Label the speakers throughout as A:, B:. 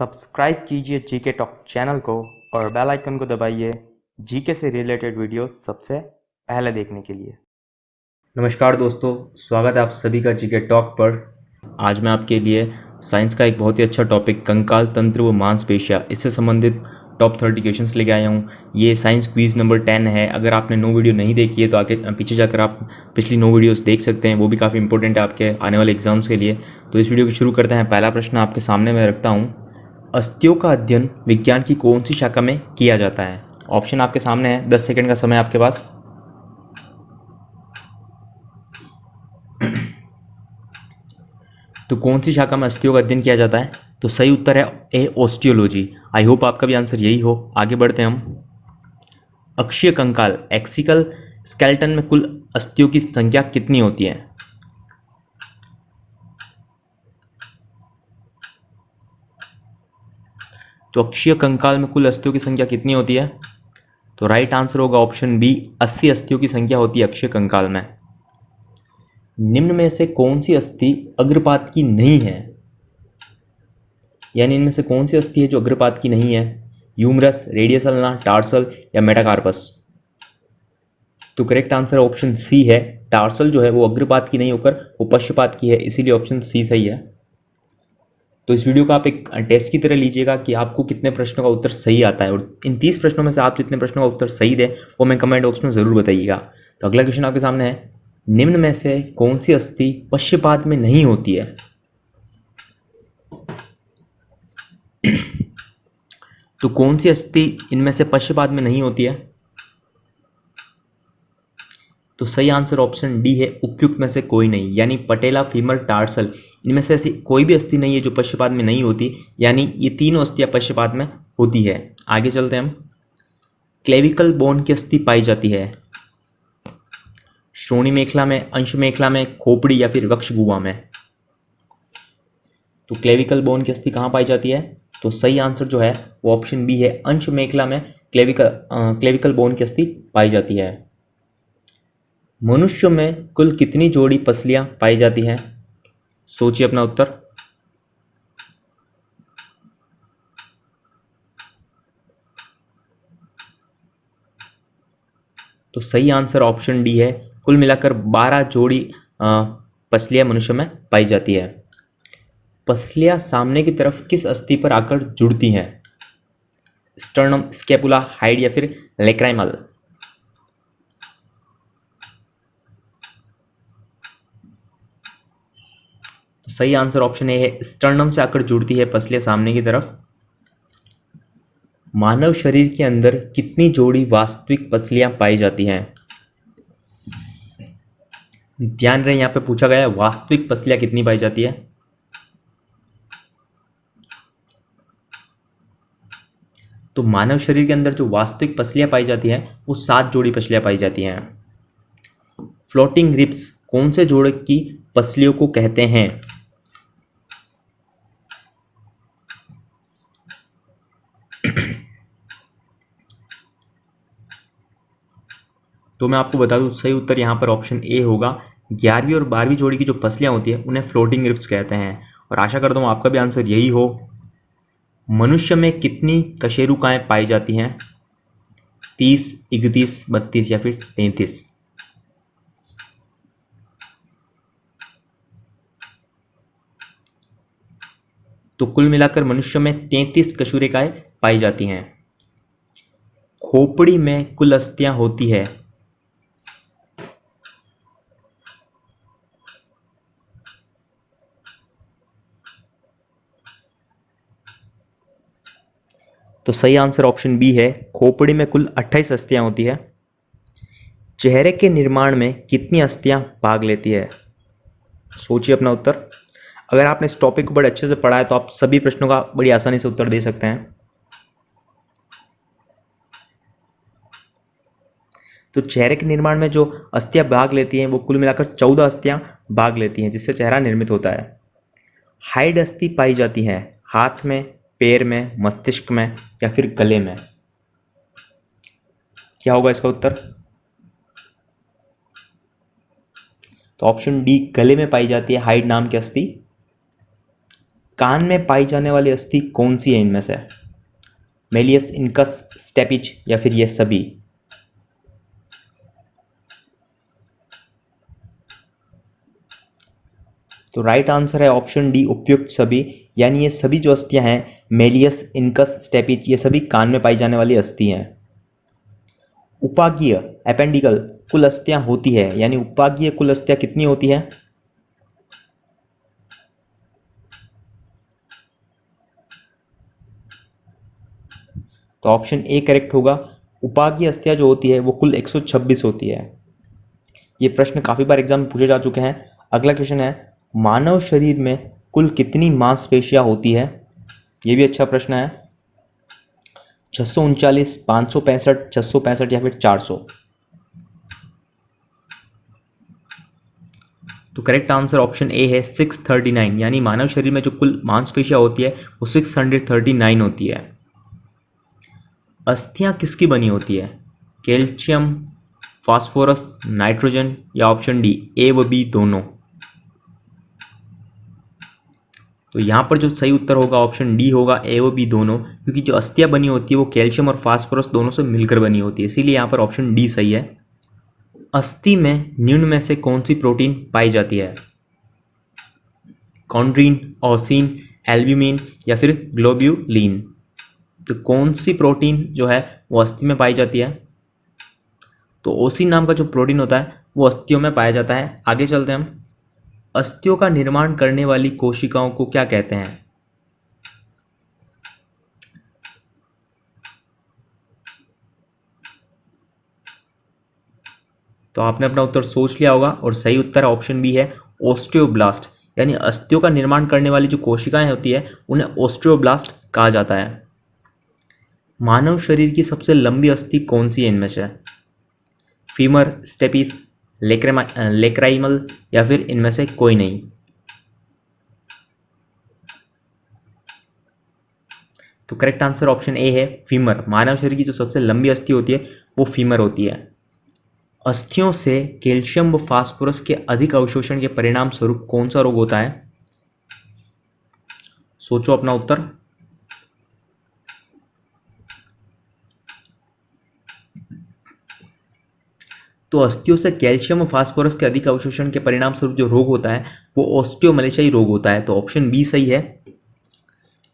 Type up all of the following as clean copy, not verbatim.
A: Subscribe कीजिए GK talk channel को और बेल आइकन को दबाइए जीके से रिलेटेड वीडियोस सबसे पहले देखने के लिए।
B: नमस्कार दोस्तों, स्वागत है आप सभी का जीके टॉक पर। आज मैं आपके लिए साइंस का एक बहुत ही अच्छा टॉपिक कंकाल तंत्र व मांसपेशियाँ इससे संबंधित टॉप 30 क्वेश्चंस लेके आया हूँ। ये साइंस क्विज नंबर 10 है। अगर आपने 9 वीडियो नहीं देखी है तो आगे पीछे जाकर आप पिछली 9 वीडियोस देख सकते हैं, वो भी काफ़ी इंपॉर्टेंट है आपके आने वाले एग्जाम्स के लिए। तो इस वीडियो को शुरू करते हैं। पहला प्रश्न आपके सामने मैं रखता हूँ, अस्थियों का अध्ययन विज्ञान की कौन सी शाखा में किया जाता है? ऑप्शन आपके सामने है, 10 सेकंड का समय आपके पास। तो कौन सी शाखा में अस्थियों का अध्ययन किया जाता है? तो सही उत्तर है ए, ऑस्टियोलॉजी। आई होप आपका भी आंसर यही हो। आगे बढ़ते हैं हम। अक्षीय कंकाल एक्सिकल स्केलेटन में कुल अस्थियों की संख्या कितनी होती है? तो अक्षीय कंकाल में कुल अस्थियों की संख्या कितनी होती है? तो राइट आंसर होगा ऑप्शन बी, 80 अस्थियों की संख्या होती है अक्षीय कंकाल में। निम्न में से कौन सी अस्थि अग्रपात की नहीं है? यानी इनमें से कौन सी अस्थि है जो अग्रपात की नहीं है? ह्यूमरस, रेडियस अल्ना, टार्सल या मेटाकार्पस? तो करेक्ट आंसर ऑप्शन सी है। टार्सल जो है वो अग्रपात की नहीं होकर वो पश्चपात की है, इसीलिए ऑप्शन सी सही है। तो इस वीडियो को आप एक टेस्ट की तरह लीजिएगा कि आपको कितने प्रश्नों का उत्तर सही आता है, और इन 30 प्रश्नों में से आप जितने प्रश्नों का उत्तर सही दें वो मैं कमेंट बॉक्स में ज़रूर बताइएगा। तो अगला क्वेश्चन आपके सामने है, निम्न में से कौन सी अस्थि पश्चपात में नहीं होती है? तो कौन सी अस्थि इनमें से पश्चपात में नहीं होती है? तो सही आंसर ऑप्शन डी है, उपयुक्त में से कोई नहीं, यानी पटेला, फीमर, टार्सल, इनमें से ऐसी कोई भी अस्थि नहीं है जो पश्चपात में नहीं होती, यानी ये तीनों अस्थियां पश्चपात में होती है। आगे चलते हैं हम। क्लेविकल बोन की अस्थि पाई जाती है श्रोणि मेखला में, अंश मेखला में, खोपड़ी या फिर वक्ष गुहा में? तो क्लेविकल बोन की अस्थि कहाँ पाई जाती है? तो सही आंसर जो है वो ऑप्शन बी है, अंश मेखला में क्लेविकल बोन की अस्थि पाई जाती है। मनुष्य में कुल कितनी जोड़ी पसलियां पाई जाती हैं? सोचिए अपना उत्तर। तो सही आंसर ऑप्शन डी है, कुल मिलाकर 12 जोड़ी पसलियां मनुष्य में पाई जाती है। पसलियां सामने की तरफ किस अस्थि पर आकर जुड़ती हैं? स्टर्नम, स्कैपुला, हाइड या फिर लेक्राइमल? तो सही आंसर ऑप्शन ए है, स्टर्नम से आकर जुड़ती है पसलियां सामने की तरफ। मानव शरीर के अंदर कितनी जोड़ी वास्तविक पसलियां पाई जाती हैं? ध्यान रहे, यहां पे पूछा गया है वास्तविक पसलियां कितनी पाई जाती है। तो मानव शरीर के अंदर जो वास्तविक पसलियां पाई जाती हैं वो 7 जोड़ी पसलियां पाई जाती हैं। फ्लोटिंग रिब्स कौन से जोड़े की पसलियों को कहते हैं? तो मैं आपको बता दूं, सही उत्तर यहाँ पर ऑप्शन ए होगा। 11वीं और 12वीं जोड़ी की जो पसलियां होती है उन्हें फ्लोटिंग रिब्स कहते हैं। और आशा करता हूँ आपका भी आंसर यही हो। मनुष्य में कितनी कशेरुकाएं पाई जाती हैं? 30, 31, 32 या फिर 33? तो कुल मिलाकर मनुष्य में 33 कशेरुकाएं पाई जाती हैं। खोपड़ी में कुल अस्थियां होती है? तो सही आंसर ऑप्शन बी है, खोपड़ी में कुल 28 अस्थियां होती है। चेहरे के निर्माण में कितनी अस्थियां भाग लेती है? सोचिए अपना उत्तर। अगर आपने इस टॉपिक को बड़े अच्छे से पढ़ा है तो आप सभी प्रश्नों का बड़ी आसानी से उत्तर दे सकते हैं। तो चेहरे के निर्माण में जो अस्थियां भाग लेती हैं वो कुल मिलाकर 14 अस्थियां भाग लेती हैं, जिससे चेहरा निर्मित होता है। हाइड अस्थि पाई जाती है हाथ में, पैर में, मस्तिष्क में या फिर गले में? क्या होगा इसका उत्तर? तो ऑप्शन डी, गले में पाई जाती है हाइड नाम की अस्थि। कान में पाई जाने वाली अस्थि कौन सी है इनमें से? मेलियस, इनकस, स्टेपिज या फिर ये सभी? तो राइट आंसर है ऑप्शन डी, उपयुक्त सभी। यानी ये सभी जो अस्थियां हैं, मेलियस, इनकस, स्टेपिज, ये सभी कान में पाई जाने वाली अस्थि हैं। उपागीय एपेंडिकल कुल अस्थियां होती है, यानी उपागीय कुल अस्थियां कितनी होती है? तो ऑप्शन ए करेक्ट होगा। उपागीय अस्थियां जो होती है वो कुल 126 होती है। ये प्रश्न काफी बार एग्जाम में पूछे जा चुके हैं। अगला क्वेश्चन है, मानव शरीर में कुल कितनी मांसपेशियां होती है? ये भी अच्छा प्रश्न है। 639, 565, 665 या फिर 400? तो करेक्ट आंसर ऑप्शन ए है 639, यानी मानव शरीर में जो कुल मांसपेशियां होती है वो 639 होती है। अस्थियां किसकी बनी होती है? कैल्शियम, फास्फोरस, नाइट्रोजन या ऑप्शन डी ए व बी दोनों? तो यहाँ पर जो सही उत्तर होगा ऑप्शन डी होगा, ए व बी दोनों, क्योंकि जो अस्थियां बनी होती है वो कैल्शियम और फास्फोरस दोनों से मिलकर बनी होती है, इसीलिए यहाँ पर ऑप्शन डी सही है। अस्थि में निम्न में से कौन सी प्रोटीन पाई जाती है? कॉन्ड्रीन, ओसिन, एल्ब्यूमिन या फिर ग्लोब्यूलिन? तो कौन सी प्रोटीन जो है वो अस्थि में पाई जाती है? तो ओसिन नाम का जो प्रोटीन होता है वो अस्थियों में पाया जाता है। आगे चलते हैं हम। अस्थियों का निर्माण करने वाली कोशिकाओं को क्या कहते हैं? तो आपने अपना उत्तर सोच लिया होगा और सही उत्तर ऑप्शन बी है, ओस्टियोब्लास्ट। यानी अस्थियों का निर्माण करने वाली जो कोशिकाएं होती है उन्हें ओस्टियोब्लास्ट कहा जाता है। मानव शरीर की सबसे लंबी अस्थि कौन सी है इनमें से? फीमर, स्टेपिस, लेक्राइमल या फिर इनमें से कोई नहीं? तो करेक्ट आंसर ऑप्शन ए है, फीमर। मानव शरीर की जो सबसे लंबी अस्थि होती है वो फीमर होती है। अस्थियों से कैल्शियम व फास्फोरस के अधिक अवशोषण के परिणाम स्वरूप कौन सा रोग होता है? सोचो अपना उत्तर। तो अस्थियों से कैल्शियम और फास्फोरस के अधिक अवशोषण के परिणाम स्वरूप जो रोग होता है वो ऑस्टियोमलेशियाई रोग होता है। तो ऑप्शन बी सही है।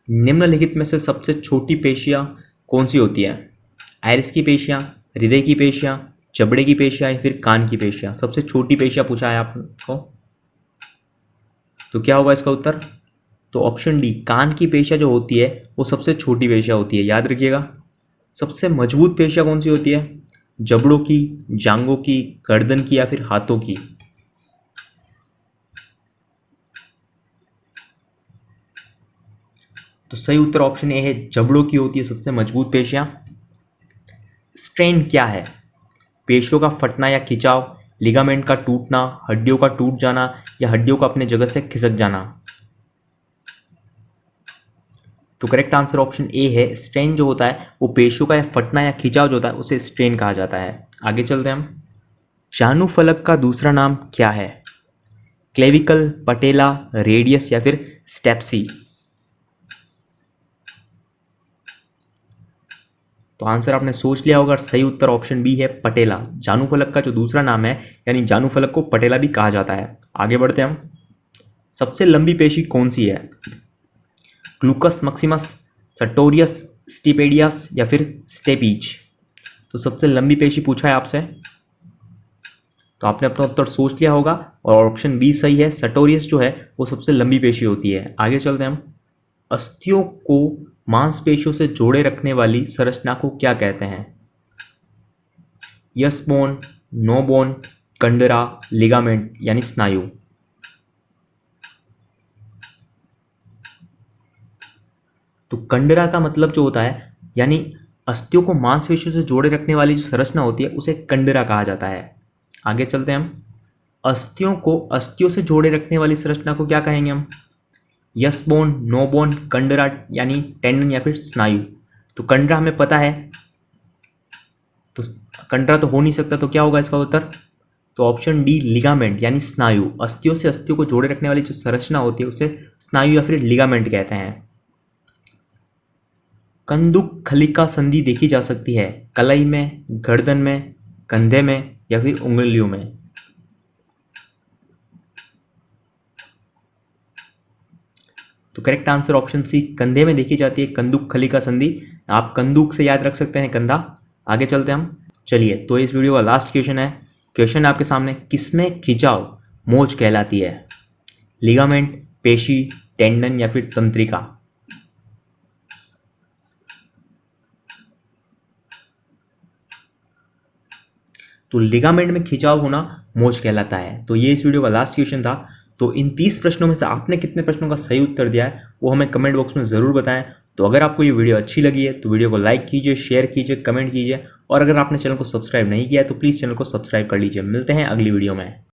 B: निम्नलिखित में से सबसे छोटी पेशियां कौन सी होती है? आयरिस की पेशियां, हृदय की पेशियां, जबड़े की पेशियां या फिर कान की पेशियां? सबसे छोटी पेशियां पूछा है आपको, तो क्या होगा इसका उत्तर? तो ऑप्शन डी, कान की पेशियां जो होती है वो सबसे छोटी पेशियां होती है। याद रखिएगा। सबसे मजबूत पेशियां कौन सी होती है? जबड़ों की, जांघों की, गर्दन की या फिर हाथों की? तो सही उत्तर ऑप्शन ए है, जबड़ों की होती है सबसे मजबूत पेशियां। स्ट्रेन क्या है? पेशियों का फटना या खिंचाव, लिगामेंट का टूटना, हड्डियों का टूट जाना या हड्डियों का अपने जगह से खिसक जाना? तो करेक्ट आंसर ऑप्शन ए है, स्ट्रेन जो होता है वो पेशियों का या फटना या खिंचाव जो होता है उसे स्ट्रेन कहा जाता है। आगे चलते हैं हम। जानुफलक का दूसरा नाम क्या है? क्लेविकल, पटेला, रेडियस या फिर स्टेप्सी? तो आंसर आपने सोच लिया होगा। सही उत्तर ऑप्शन बी है, पटेला। जानुफलक का जो दूसरा नाम है, यानी जानुफलक को पटेला भी कहा जाता है। आगे बढ़ते हैं हम। सबसे लंबी पेशी कौन सी है? ग्लूकस मैक्सिमस, सर्टोरियस, स्टिपेडियस या फिर स्टेपीज? तो सबसे लंबी पेशी पूछा है आपसे, तो आपने अपना उत्तर सोच लिया होगा और ऑप्शन बी सही है। सर्टोरियस जो है वो सबसे लंबी पेशी होती है। आगे चलते हैं हम। अस्थियों को मांसपेशियों से जोड़े रखने वाली संरचना को क्या कहते हैं? Yes bone, no bone, कंडरा, ligament यानी स्नायु? तो कंडरा का मतलब जो होता है, यानी अस्थियों को मांसपेशियों से जोड़े रखने वाली जो संरचना होती है उसे कंडरा कहा जाता है। आगे चलते हैं हम। अस्थियों को अस्थियों से जोड़े रखने वाली संरचना को क्या कहेंगे हम? यस बोन, नो बोन, कंडरा यानी टेंडन या फिर स्नायु? तो कंडरा हमें पता है, तो कंडरा तो हो नहीं सकता, तो क्या होगा इसका उत्तर? तो ऑप्शन डी लिगामेंट यानी स्नायु, अस्थियों से अस्थियों को जोड़े रखने वाली जो संरचना होती है उसे स्नायु या फिर लिगामेंट कहते हैं। कंदुक खलिका संधि देखी जा सकती है कलाई में, गर्दन में, कंधे में या फिर उंगलियों में। तो करेक्ट आंसर ऑप्शन सी, कंधे में देखी जाती है कंदुक खलिका संधि। आप कंदुक से याद रख सकते हैं कंधा। आगे चलते हैं हम। चलिए, तो इस वीडियो का लास्ट क्वेश्चन है। क्वेश्चन आपके सामने, किसमें खिंचाव मोच कहलाती है? लिगामेंट, पेशी, टेंडन या फिर तंत्रिका? तो लिगामेंट में खिंचाव होना मोच कहलाता है। तो ये इस वीडियो का लास्ट क्वेश्चन था। तो इन 30 प्रश्नों में से आपने कितने प्रश्नों का सही उत्तर दिया है वो हमें कमेंट बॉक्स में ज़रूर बताएं। तो अगर आपको ये वीडियो अच्छी लगी है तो वीडियो को लाइक कीजिए, शेयर कीजिए, कमेंट कीजिए, और अगर आपने चैनल को सब्सक्राइब नहीं किया है तो प्लीज़ चैनल को सब्सक्राइब कर लीजिए। मिलते हैं अगली वीडियो में।